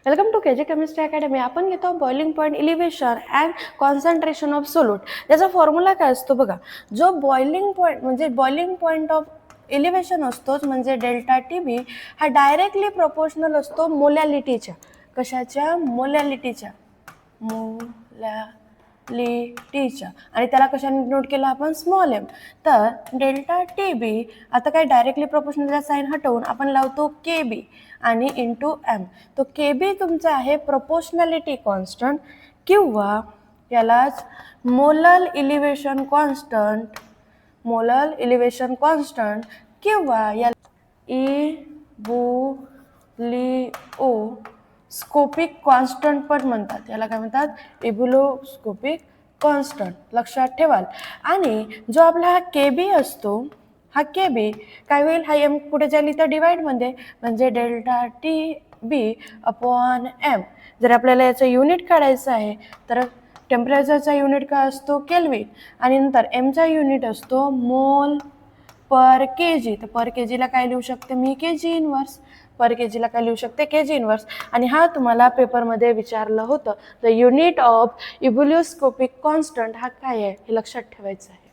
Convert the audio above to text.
Welcome to KG chemistry academy. आपण घेतो boiling point elevation and concentration of solute. त्याचा formula काय असतो बघा. जो बॉइलिंग पॉईंट ऑफ इलिव्हेशन असतोच म्हणजे डेल्टा टी बी हा डायरेक्टली प्रोपोर्शनल असतो मोलॅलिटीच्या. कशाच्या? मोलॅलिटीच्या. मोलॅलिटीच्या. आणि त्याला कशाने नोट केलं आपण? Small M. तर डेल्टा टी बी आता काय डायरेक्टली प्रोपोर्शनलचा साईन हटवून आपण लावतो के बी आणि इंटू एम. तो के बी तुमचा आहे प्रोपोर्शनॅलिटी कॉन्स्टंट किंवा यालाच मोलल इलिव्हेशन कॉन्स्टंट किंवा या इबुलिओस्कोपिक कॉन्स्टंट पण म्हणतात. याला काय म्हणतात? इबुलिओस्कोपिक कॉन्स्टंट. लक्षात ठेवाल. आणि जो आपला हा के बी असतो, हा के बी काय होईल? हा एम कुठे जाईल? इथं डिवाइडमध्ये, म्हणजे डेल्टा टी बी अपॉन एम. जर आपल्याला याचं युनिट काढायचं आहे तर टेम्परेचरचा युनिट काय असतो? केल्विन. आणि नंतर एमचा युनिट असतो मोल पर के जी. तर पर के जीला काय लिहू शकते मी? के जी इनवर्स. पर के जीला काय लिहू शकते? के जी इनवर्स. आणि हा तुम्हाला पेपरमध्ये विचारलं होतं. द युनिट ऑफ इबुलिओस्कोपिक कॉन्स्टंट हा काय आहे हे लक्षात ठेवायचं आहे.